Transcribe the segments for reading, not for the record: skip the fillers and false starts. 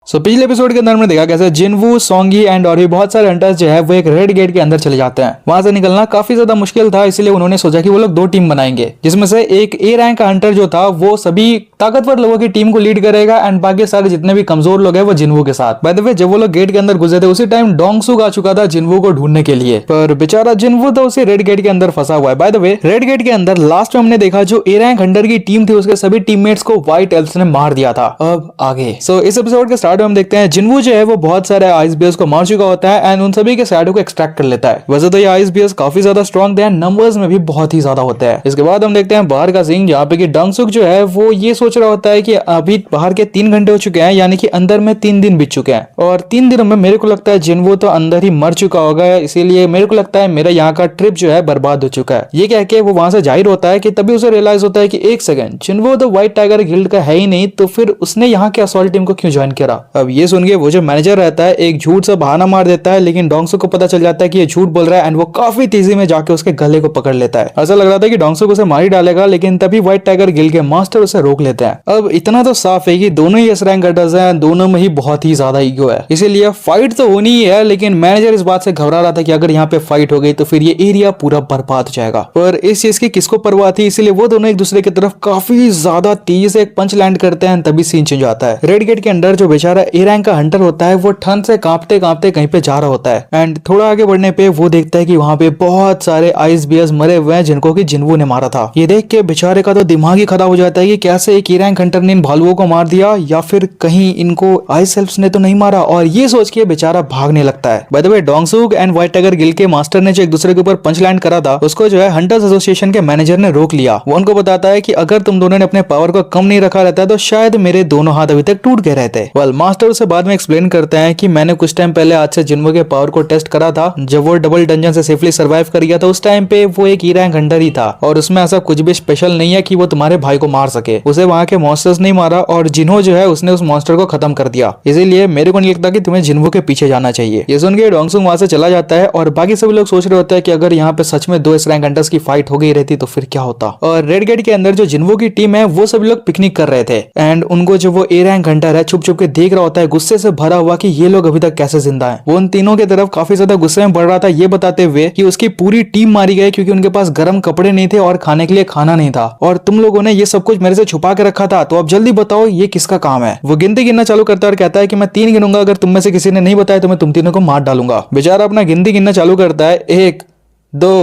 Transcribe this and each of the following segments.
पिछले एपिसोड के अंदर हमने देखा कैसे जिनवू, सोंगी एंड और भी बहुत सारे हंटर्स जो है वो एक रेड गेट के अंदर चले जाते हैं। वहां से निकलना काफी ज्यादा मुश्किल था, इसलिए उन्होंने सोचा कि वो लोग 2 टीम बनाएंगे, जिसमें से एक ए रैंक का हंटर जो था वो सभी ताकतवर लोगों की टीम को लीड करेगा एंड बाकी सारे जितने भी कमजोर लोग हैं वो जिनवू के साथ। बाय द वे जब वो लोग गेट के अंदर घुसे थे उसी टाइम डोंगसुक आ चुका था जिनवू को ढूंढने के लिए, पर बेचारा जिनवू तो उसी रेड गेट के अंदर फंसा हुआ है। By the way red gate के अंदर लास्ट में हमने देखा जो ए रैंक हंटर की टीम थी उसके सभी टीममेट्स को व्हाइट एल्फ्स ने मार दिया था। अब आगे इस एपिसोड के स्टार्ट में हम देखते हैं जिनवू जो है वो बहुत सारे आइस बियर्स को मार चुका होता है एंड उन सभी के शैडो को एक्सट्रैक्ट कर लेता है। वैसे तो ये आइस बियर्स काफी ज्यादा स्ट्रॉन्ग थे, नंबर्स में भी बहुत ही ज्यादा होते हैं। इसके बाद हम देखते हैं बाहर का सीन जहाँ पे कि डोंगसुक जो है वो ये सोच रहा होता है कि अभी बाहर के 3 घंटे हो चुके हैं, यानी कि अंदर में 3 दिन बीत चुके हैं और 3 दिनों में मेरे को लगता है जिनवू तो अंदर ही मर चुका होगा, इसीलिए मेरे को लगता है मेरा यहाँ का ट्रिप जो है बर्बाद हो चुका है। ये कह के वो वहां से जाहिर होता है कि तभी उसे रियलाइज होता है कि एक सेकंड, जिनवू तो व्हाइट टाइगर गिल्ड का है ही नहीं, तो फिर उसने यहाँ के असॉल्ट टीम को क्यों ज्वाइन करा। अब ये सुन के वो जो मैनेजर रहता है एक झूठ से बहाना मार देता है, लेकिन डोंगसुक को पता चल जाता है कि ये झूठ बोल रहा है एंड वो काफी तेजी में जाके उसके गले को पकड़ लेता है। ऐसा लग रहा था कि डोंगसुक उसे मार ही डालेगा, लेकिन तभी व्हाइट टाइगर गिल्ड के मास्टर उसे रोक लेते हैं। अब इतना तो साफ है कि दोनों ही एस रैंक हंटर्स हैं, दोनों में ही बहुत ही ज्यादा ईगो है, इसीलिए फाइट तो होनी ही है। लेकिन मैनेजर इस बात से घबरा रहा था कि अगर यहाँ पे फाइट हो गई तो फिर ये एरिया पूरा बर्बाद हो जाएगा, पर इस चीज की किसको परवाह थी, इसीलिए वो दोनों एक दूसरे की तरफ काफी ज्यादा तेजी से एक पंच लैंड करते हैं। तभी सीन चेंज आता है। रेड गेट के अंदर जो बेचारा ए रैंक का हंटर होता है वो ठंड से कांपते कांपते कहीं पे जा रहा होता है एंड थोड़ा आगे बढ़ने पे वो देखता है कि वहां पे बहुत सारे आइस बियर्स मरे हुए हैं जिनको कि जिनवू ने मारा था। ये देख के बेचारे का तो दिमाग ही खराब हो जाता है कि कैसे एक ए रैंक हंटर ने इन भालुओं को मार दिया, या फिर कहीं इनको आइस एल्फ्स ने तो नहीं मारा, और ये सोच के बेचारा भागने लगता है। By the way Dongsuk and white tiger guild के मास्टर ने जो एक दूसरे के ऊपर पंच लैंड करा था उसको जो है हंटर्स एसोसिएशन के मैनेजर ने रोक लिया। वो उनको बताता है कि अगर तुम दोनों ने अपने पावर को कम नहीं रखा रहता तो शायद मेरे दोनों हाथ अभी तक टूट गए रहते। वेल मास्टर उसे बाद में एक्सप्लेन करते हैं कि मैंने कुछ टाइम पहले आज से जिनवू के पावर को टेस्ट करा था, जब वो डबल डंजन से सेफली सर्वाइव कर गया था उस टाइम पे वो एक ई रैंक हंटर ही था और उसमें ऐसा कुछ भी स्पेशल नहीं है कि वो तुम्हारे भाई को मार सके। उसे वहां के मॉन्स्टर्स नहीं मारा और जिन्हो जो है उसने उस मॉन्स्टर को खत्म कर दिया, इसीलिए मेरे को नहीं लगता कि तुम्हें जिनवू के पीछे जाना चाहिए। ये सुन के डोंगसुक वहां से चला जाता है और बाकी सभी लोग सोच रहे होते हैं कि अगर यहाँ पे सच में 2 एस रैंक हंटर्स की फाइट हो गई रहती तो फिर क्या होता। और रेड गेट के अंदर जो जिनवू की टीम है वो सभी लोग पिकनिक कर रहे थे एंड उनको जो वो ए रैंक हंटर है छुप छुप के देख रहा होता है, गुस्से से भरा हुआ कि ये लोग अभी तक कैसे जिंदा है। वो उन तीनों की तरफ काफी ज्यादा गुस्से में बढ़ रहा था, ये बताते हुए कि उसकी पूरी टीम मारी गई क्योंकि उनके पास गर्म कपड़े नहीं थे और खाने के लिए खाना नहीं था, और तुम लोगों ने ये सब कुछ मेरे से छुपा के रखा था, तो अब जल्दी बताओ ये किसका काम है। वो गिनती गिनना चालू करता है और कहता है कि मैं 3 गिनूंगा, अगर तुम में से किसी ने नहीं बताया तो मैं तुम तीनों को मार डालूंगा। बेचारा अपना गिनती गिनना चालू करता है, 1 2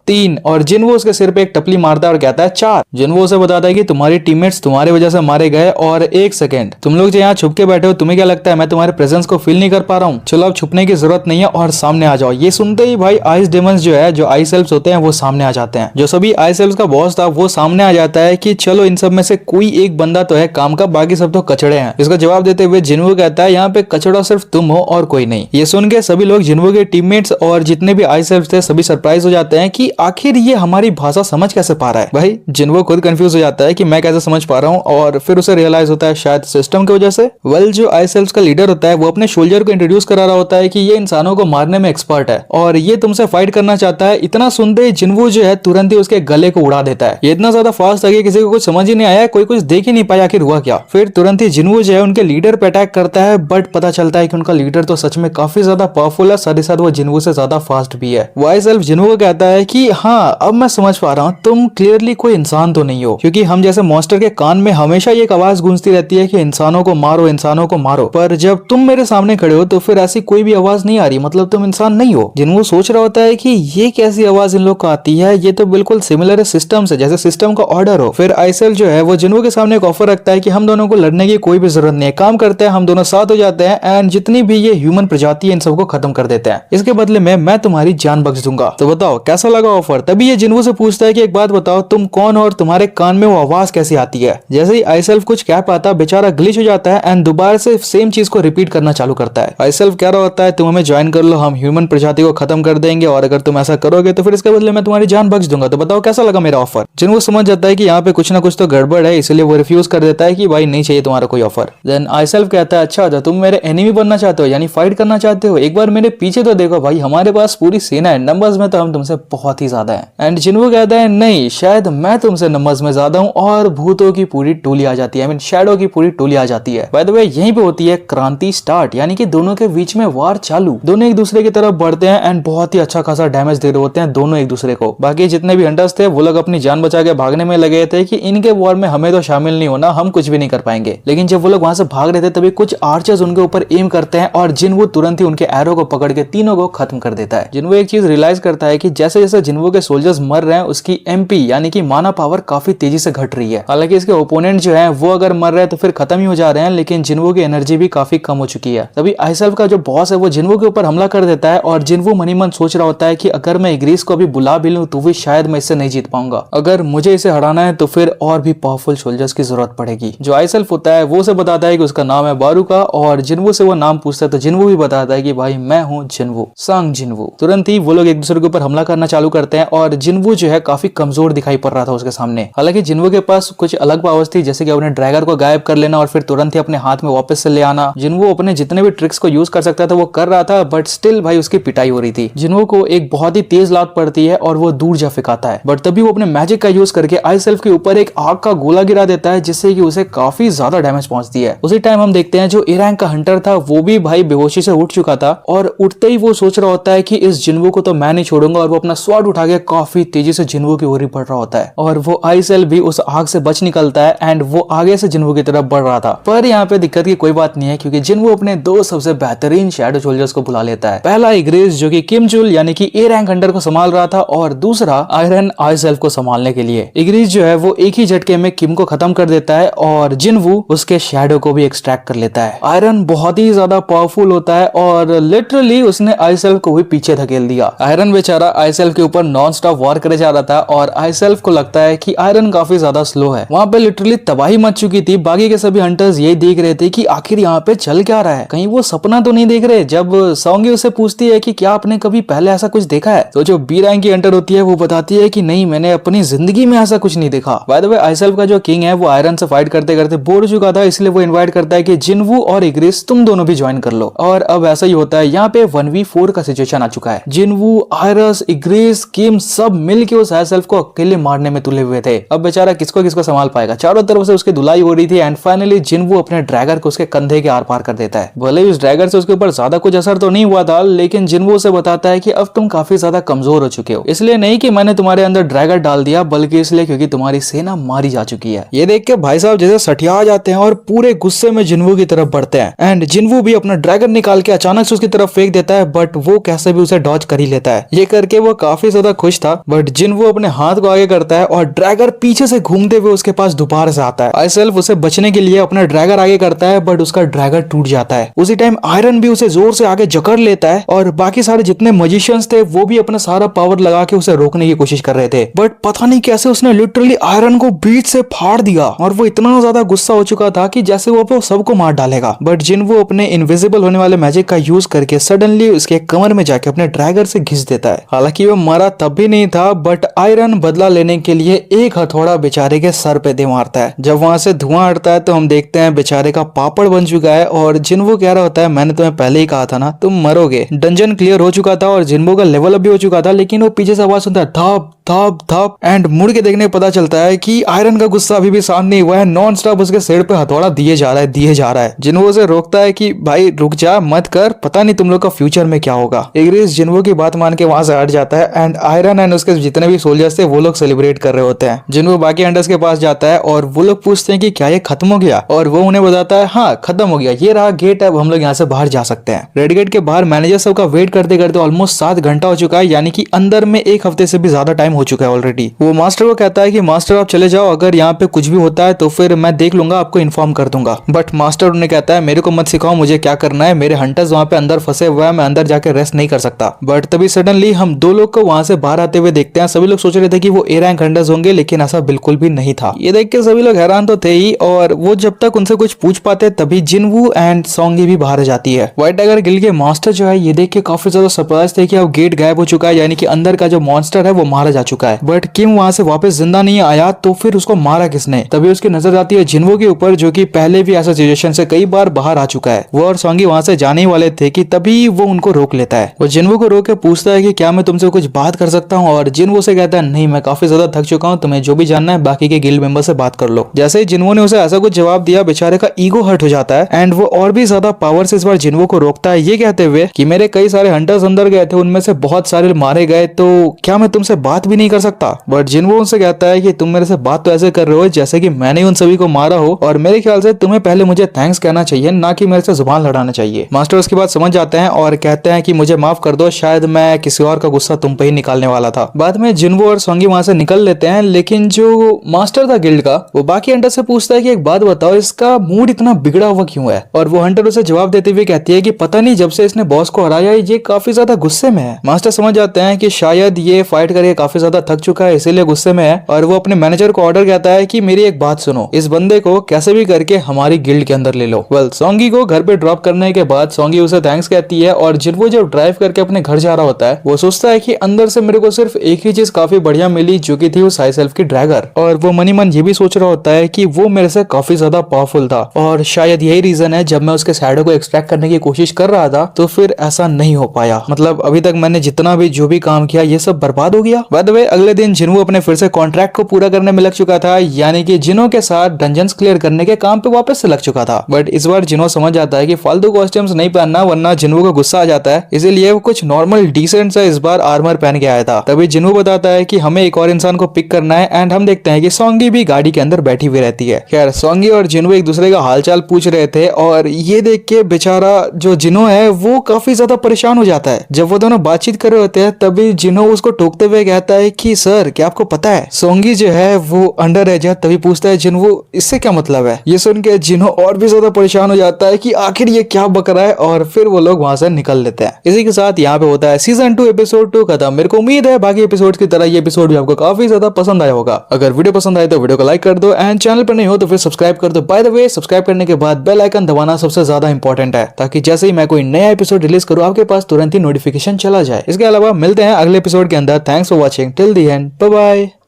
3 और जिनवू उसके सिर पे एक टपली मारता है और कहता है 4। जिनवू उसे बताता है कि तुम्हारी टीममेट्स तुम्हारी वजह से मारे गए और 1 सेकंड तुम लोग जो यहाँ छुप के बैठे हो, तुम्हें क्या लगता है मैं तुम्हारे प्रेजेंस को फील नहीं कर पा रहा हूँ? चलो अब छुपने की जरूरत नहीं है और सामने आ जाओ। ये सुनते ही भाई आइस डेमंस जो है, जो आइस एल्फ्स होते हैं वो सामने आ जाते हैं। जो सभी आइस एल्फ्स का बॉस था वो सामने आ जाता है कि चलो इन सब में से कोई एक बंदा तो है काम का, बाकी सब तो कचड़े हैं। इसका जवाब देते हुए जिनवू कहता है यहाँ पे कचड़ा सिर्फ तुम हो और कोई नहीं। ये सुन के सभी लोग जिनवू के टीममेट्स और जितने भी आइस एल्फ्स थे सभी सरप्राइज हो जाते हैं कि आखिर ये हमारी भाषा समझ कैसे पा रहा है। भाई जिनवू खुद कंफ्यूज हो जाता है कि मैं कैसे समझ पा रहा हूँ, और फिर उसे रियलाइज होता है शायद सिस्टम की वजह से। वेल जो आइस एल्फ्स का लीडर होता है वो अपने सोल्जर को इंट्रोड्यूस करा रहा होता है कि ये इंसानों को मारने में एक्सपर्ट है और ये तुमसे फाइट करना चाहता है। इतना सुनते ही जिनवू जो है तुरंत ही उसके गले को उड़ा देता है। ये इतना ज्यादा फास्ट था कि किसी को कुछ समझ ही नहीं आया, कोई कुछ देख ही नहीं पाया आखिर हुआ क्या। फिर तुरंत ही जिनवू जो है उनके लीडर पे अटैक करता है, बट पता चलता है कि उनका लीडर तो सच में काफी ज्यादा पावरफुल है, साथ ही साथ वो जिनवू से ज्यादा फास्ट भी है। वो आइस एल्फ जिनवू को कहता है कि हाँ अब मैं समझ पा रहा हूँ, तुम क्लियरली कोई इंसान तो नहीं हो, क्योंकि हम जैसे मॉन्स्टर के कान में हमेशा ये एक आवाज गूंजती रहती है कि इंसानों को मारो, इंसानों को मारो, पर जब तुम मेरे सामने खड़े हो तो फिर ऐसी कोई भी आवाज नहीं आ रही, मतलब तुम इंसान नहीं हो। जिनको सोच रहा होता है कि ये कैसी आवाज इन लोग को आती है, ये तो बिल्कुल सिमिलर है सिस्टम से, जैसे सिस्टम का ऑर्डर हो। फिर आइसेल जो है वो जिनको के सामने एक ऑफर रखता है कि हम दोनों को लड़ने की कोई भी जरूरत नहीं है, काम करते हैं हम दोनों साथ हो जाते हैं एंड जितनी भी ये ह्यूमन प्रजाति है इन सबको खत्म कर देते हैं, इसके बदले में मैं तुम्हारी जान बख्श दूंगा। तो बताओ कैसा लगा ऑफर। तभी ये जिनको से पूछता है कि एक बात बताओ तुम कौन हो और तुम्हारे कान में वो आवाज कैसी आती है। जैसे ही आइसेल्फ कुछ कह पाता बेचारा ग्लिच हो जाता है एंड दोबारा से सेम चीज को रिपीट करना चालू करता है। आइसेल्फ कह रहा होता है तुम हमें ज्वाइन कर लो, हम ह्यूमन प्रजाति को खत्म कर देंगे और अगर तुम ऐसा करोगे तो फिर इसके बदले मैं तुम्हारी जान बख्श दूंगा। तो बताओ कैसा लगा मेरा ऑफर। जिनको समझ जाता है कि यहाँ पे कुछ ना कुछ तो गड़बड़ है, इसलिए वो रिफ्यूज कर देता है कि भाई नहीं चाहिए तुम्हारा कोई ऑफर। देन आइसेल्फ कहता है अच्छा तो तुम मेरे एनिमी बनना चाहते हो, यानी फाइट करना चाहते हो, एक बार मेरे पीछे तो देखो भाई, हमारे पास पूरी सेना है, नंबर्स में तो हम तुमसे बहुत बहुत ही ज्यादा है। एंड जिनवू कहता है नहीं, शायद मैं तुमसे नंबर्स में ज्यादा हूँ, और भूतों की पूरी टोली आ जाती है, आई मीन शैडो की पूरी टोली आ जाती है। बाय द वे यहीं पे होती है क्रांति स्टार्ट, यानी कि दोनों के बीच में वार चालू। दोनों एक दूसरे की तरफ बढ़ते हैं एंड बहुत ही अच्छा खासा डैमेज दे रहे होते हैं दोनों एक दूसरे को। बाकी जितने भी हंटर्स थे वो लोग अपनी जान बचा के भागने में लगे थे कि इनके वॉर में हमें तो शामिल नहीं होना, हम कुछ भी नहीं कर पाएंगे। लेकिन जब वो लोग वहां से भाग रहे थे तभी कुछ आर्चर्स उनके ऊपर एम करते हैं और जिनवू तुरंत ही उनके एरो को पकड़ के तीनों को खत्म कर देता है। जिनवू एक चीज रियलाइज करता है कि जैसे जैसे जिनवू के सोल्जर्स मर रहे हैं उसकी एमपी यानी कि माना पावर काफी तेजी से घट रही है। हालांकि इसके ओपोनेंट जो है वो अगर मर रहे हैं तो फिर खत्म ही हो जा रहे हैं, लेकिन जिनवू की एनर्जी भी काफी कम हो चुकी है। तभी आइसेल्फ का जो बॉस है वो जिनवू के ऊपर हमला कर देता है और जिनवू मनी मन सोच रहा होता है कि अगर मैं इग्रीस को अभी बुला भी लूं तो भी शायद मैं इससे नहीं जीत पाऊंगा। अगर मुझे इसे हराना है तो फिर और भी पावरफुल सोल्जर्स की जरूरत पड़ेगी। जो आइसेल्फ होता है वो उसे बताता है कि उसका नाम है बारूका, और जिनवू से वो नाम पूछता है तो जिनवू भी बताता है कि भाई मैं हूँ जिनवू, सांग जिनवू। तुरंत ही वो लोग एक दूसरे के ऊपर हमला करना चालू करते हैं और जिनवू जो है काफी कमजोर दिखाई पड़ रहा था उसके सामने। हालांकि जिनवू के पास कुछ अलग पावर्स थी, जैसे कि अपने ड्रैगर को गायब कर लेना और फिर तुरंत ही अपने हाथ में वापस से ले आना। जिनवू अपने जितने भी ट्रिक्स को यूज कर सकता था वो कर रहा था, बट स्टिल भाई उसकी पिटाई हो रही थी। जिनवू को एक बहुत ही तेज लात पड़ती है और वो दूर जा फेंकाता है, बट तभी वो अपने मैजिक का यूज करके आइसेल्फ के ऊपर एक आग का गोला गिरा देता है जिससे कि उसे काफी ज्यादा डैमेज पहुंचती है। उसी टाइम हम देखते हैं जो ए रैंक का हंटर था वो भी भाई बेहोशी से उठ चुका था, और उठते ही वो सोच रहा होता है कि इस जिनवू को तो मैं नहीं छोड़ूंगा, और वो अपना स्वॉर्ड उठा के काफी तेजी से जिनवू की ओर बढ़ रहा होता है। और वो आइसेल्फ भी उस आग से बच निकलता है एंड वो आगे से जिनवू की तरफ बढ़ रहा था। पर यहाँ पे दिक्कत की कोई बात नहीं है, क्योंकि जिनवू अपने दो सबसे बेहतरीन शैडो सोल्जर्स को बुला लेता है। पहला इग्रेस जो कि किम चुल यानी कि ए रैंक हंटर को संभाल रहा था, और दूसरा आयरन आइसेल्फ को संभालने के लिए। इग्रेस जो है वो एक ही झटके में किम को खत्म कर देता है और जिनवू उसके शैडो को भी एक्सट्रैक्ट कर लेता है। आयरन बहुत ही ज्यादा पावरफुल होता है और लिटरली उसने आइसेल्फ को भी पीछे धकेल दिया। आयरन बेचारा आइसेल्फ के ऊपर नॉन स्टॉप वॉर करे जा रहा था और आइसेल्फ को लगता है कि आयरन काफी ज्यादा स्लो है। वहां पे लिटरली तबाही मच चुकी थी। बाकी के सभी हंटर्स यही देख रहे थे कि आखिर यहाँ पे चल क्या रहा है, कहीं वो सपना तो नहीं देख रहे। जब सौंगी उसे पूछती है कि क्या आपने कभी पहले ऐसा कुछ देखा है, तो जो बी रैंक की हंटर होती है वो बताती है कि नहीं, मैंने अपनी जिंदगी में ऐसा कुछ नहीं देखा। बाय द वे आइसेल्फ का जो किंग है वो आयरन से फाइट करते करते बोर हो चुका था, इसलिए वो इन्वाइट करता है कि जिनवू और इग्रिस तुम दोनों भी ज्वाइन कर लो। और अब ऐसा ही होता है, यहाँ पे 1v4 का सिचुएशन आ चुका है। जिनवू, आयरस, इग्रिस, किम सब मिलके उस आइसेल्फ को अकेले मारने में तुले हुए थे। अब बेचारा किसको किसको संभाल पाएगा, चारों तरफ से उसकी धुलाई हो रही थी। एंड फाइनली जिनवू अपने ड्रैगर को उसके कंधे के आर पार कर देता है। भले ही उस ड्रैगर से उसके ऊपर ज्यादा कुछ असर तो नहीं हुआ था, लेकिन जिनवू उसे बताता है कि अब तुम काफी ज्यादा कमजोर हो चुके हो, इसलिए नहीं कि मैंने तुम्हारे अंदर ड्रैगर डाल दिया, बल्कि इसलिए क्योंकि तुम्हारी सेना मारी जा चुकी है। ये देख के भाई साहब जैसे सठिया जाते हैं और पूरे गुस्से में जिनवू की तरफ बढ़ते हैं। एंड जिनवू भी अपना ड्रैगन निकाल के अचानक से उसकी तरफ फेंक देता है, बट वो कैसे भी उसे डॉज कर ही लेता है। ये करके वो काफी ज्यादा खुश था, बट जिनवू अपने हाथ को आगे करता है और ड्रैगर पीछे से घूमते हुए उसके पास दोबारा से आता है। आइसेल्फ उसे बचने के लिए अपना ड्रैगर आगे करता है, बट उसका ड्रैगर टूट जाता है। उसी टाइम आयरन भी उसे जोर से आगे जकड़ लेता है और बाकी सारे जितने मजिशियंस थे वो भी अपना सारा पावर लगा के उसे रोकने की कोशिश कर रहे थे, बट पता नहीं कैसे उसने लिटरली आयरन को बीच से फाड़ दिया। और वो इतना ज्यादा गुस्सा हो चुका था कि जैसे वो सबको मार डालेगा, बट जिनवू अपने इनविजिबल होने वाले मैजिक का यूज करके सडनली उसके कमर में जाके अपने ड्रैगर से घिस देता है। हालांकि वो मरा तब भी नहीं था, बट आयरन बदला लेने के लिए एक हथौड़ा बेचारे के सर पे दे मारता है। जब वहां से धुआं हटता है तो हम देखते हैं बेचारे का पापड़ बन चुका है और जिनवू कह रहा होता है मैंने तुम्हें पहले ही कहा था ना तुम मरोगे। डंजन क्लियर हो चुका था और जिनवू का लेवल अप भी हो चुका था, लेकिन वो पीछे से आवाज सुनता है धप धप धप, एंड मुड़ के देखने पता चलता है कि आयरन का गुस्सा अभी भी शांत नहीं हुआ है। नॉन स्टॉप उसके सिर पे हथौड़ा दिए जा रहा है। जिनवू उसे रोकता है कि भाई रुक जा, मत कर, पता नहीं तुम लोग का फ्यूचर में क्या होगा। इग्रिस जिनवू की बात मान के वहां से हट जाता है एंड आयरन एंड उसके जितने भी सोल्जर्स थे वो लोग सेलिब्रेट कर रहे होते हैं। जिनवू बाकी हंटर्स के पास जाता है और वो लोग पूछते हैं कि क्या ये खत्म हो गया, और वो उन्हें बताता है हाँ खत्म हो गया, ये रहा गेट, अब हम लोग यहाँ से बाहर जा सकते हैं। रेड गेट के बाहर मैनेजर सब का वेट करते करते ऑलमोस्ट 7 घंटा हो चुका है, यानी कि अंदर में 1 हफ्ते से भी ज्यादा टाइम हो चुका है ऑलरेडी। वो मास्टर को कहता है कि मास्टर आप चले जाओ, अगर यहाँ पे कुछ भी होता है तो फिर मैं देख लूंगा, आपको इन्फॉर्म कर दूंगा। बट मास्टर उन्हें कहता है मेरे को मत सिखाओ मुझे क्या करना है, मेरे हंटर्स वहाँ पे अंदर फंसे हुए हैं, मैं अंदर जाके रेस्ट नहीं कर सकता। बट तभी सडनली हम 2 लोग को वहां से बाहर आते हुए देखते हैं। सभी लोग सोच रहे थे कि वो ए रैंक हंटर्स होंगे, लेकिन ऐसा बिल्कुल भी नहीं था। ये देख के सभी लोग हैरान तो थे ही, और वो जब तक उनसे कुछ पूछ पाते तभी जिनवू एंड सौंगी भी बाहर जाती है। व्हाइट टाइगर गिल्ड के मास्टर जो है ये देख के काफी ज्यादा सरप्राइज थे कि अब गेट गायब हो चुका है, यानी कि अंदर का जो मॉन्स्टर है वो मारा जा चुका है, बट किम वहाँ से वापस जिंदा नहीं आया तो फिर उसको मारा किसने। तभी उसकी नजर जाती है जिन्वो के ऊपर, जो कि पहले भी ऐसा सिचुएशन से कई बार बाहर आ चुका है। वो और सोंगी वहाँ से जाने वाले थे कि तभी वो उनको रोक लेता है। वो जिन्वो को रोक के पूछता है कि क्या मैं तुमसे कुछ बात कर सकता हूँ, और जिन्वो से कहता है नहीं, मैं काफी ज्यादा थक चुका हूँ, तुम्हें जो भी जानना है बाकी के गिल्ड मेंबर से बात कर लो। जैसे ही जिन्वो ने उसे ऐसा कुछ जवाब दिया, बेचारे का ईगो हर्ट हो जाता है एंड वो और भी ज्यादा पावर से इस बार जिन्वो को रोकता है, ये कहते हुए कि मेरे कई सारे हंटर्स अंदर गए थे, उनमें से बहुत सारे मारे गए, तो क्या मैं तुमसे बात भी नहीं कर सकता। बट जिन्वो उनसे कहता है कि तुम मेरे से बात तो ऐसे कर रहे हो जैसे कि मैंने उन सभी को मारा हो, और मेरे ख्याल से तुम्हें पहले मुझे थैंक्स कहना चाहिए, ना कि मेरे से जुबान लड़ाना चाहिए। मास्टर उसकी बात समझ जाते हैं और कहते हैं कि मुझे माफ कर दो, शायद मैं किसी और का गुस्सा तुम पे ही निकालने वाला था। बाद में जिन्वो और सोंगी वहां से निकल लेते हैं, लेकिन जो मास्टर था गिल्ड का, वो बाकी हंटर से पूछता है कि एक बात बताओ, इसका मूड इतना बिगड़ा हुआ क्यों है। और वो हंटर उसे जवाब देते हुए कहती है कि पता नहीं, जब से इसने बॉस को हराया ये काफी ज्यादा गुस्से में है। मास्टर समझ जाते हैं कि शायद ये फाइट करके काफी ज्यादा थक चुका है, इसीलिए गुस्से में है, और वो अपने मैनेजर को ऑर्डर कहता है कि मेरी एक बात सुनो, इस बंदे को कैसे भी करके हमारी गिल्ड के अंदर ले लो। वेल, सोंगी को घर पे ड्रॉप करने के बाद सोंगी उसे थैंक्स कहती है, और जिन्वो जब ड्राइव करके अपने घर जा रहा होता है, वो सोचता है कि अंदर से मेरे को सिर्फ एक ही चीज काफी बढ़िया मिली, जो कि थी उस हाई सेल्फ की ड्रैगर। और वो मनी मन ये भी सोच रहा होता है कि वो मेरे से काफी ज्यादा पावरफुल था, और शायद यही रीजन है जब मैं उसके शैडो को एक्सट्रैक्ट करने की कोशिश कर रहा था तो फिर ऐसा नहीं हो पाया। मतलब अभी तक मैंने जितना भी जो भी काम किया ये सब बर्बाद हो गया। बाय द वे, अगले दिन जिन्वो अपने फिर से कॉन्ट्रैक्ट को पूरा करने में लग चुका था, यानी कि जिनो के साथ डंजन्स क्लियर करने के काम पे वापस से लग चुका था। बट इस बार जिनो समझ जाता है कि फालतू कॉस्ट्यूम्स नहीं पहनना, वरना जिन्वो को गुस्सा आ जाता है, इसीलिए वो कुछ नॉर्मल डिसेंट सा इस बार आर्मर पहन के आया था। तभी जिन्वो बताता है कि हमें एक और इंसान को पिक करना है, एंड हम देखते हैं कि सोंगी भी गाड़ी के अंदर बैठी हुई रहती है। खैर, सोंगी और जिन्वो एक दूसरे का हालचाल पूछ रहे थे, और ये देख के बेचारा जो जिनो है वो काफी ज्यादा परेशान हो जाता है। जब वो दोनों बातचीत कर रहे होते हैं, तभी जिनो उसको टोकते हुए कहता है कि सर, क्या आपको पता है सोंगी जो है वो अंडर एज है। तभी पूछता है जिन्वो, इससे क्या मतलब है। ये सुन के जिनो और भी ज्यादा परेशान हो जाता है कि आखिर ये क्या बक रहा है, और फिर वो लोग वहां से निकल लेते हैं। इसी के साथ यहाँ पे होता है सीजन 2 एपिसोड 2 खत्म। मेरे को उम्मीद है बाकी एपिसोड की तरह ये एपिसोड भी आपको काफी ज्यादा पसंद आया होगा। अगर वीडियो पसंद आए तो वीडियो को लाइक कर दो, एंड चैनल पर नहीं हो तो फिर सब्सक्राइब कर दो। बाय द वे, सब्सक्राइब करने के बाद बेल आइकन दबाना सबसे ज्यादा इंपॉर्टेंट है, ताकि जैसे ही मैं कोई नया एपिसोड रिलीज करूं आपके पास तुरंत ही नोटिफिकेशन चला जाए। इसके अलावा मिलते हैं अगले एपिसोड के अंदर। Thanks for watching till the end, bye bye.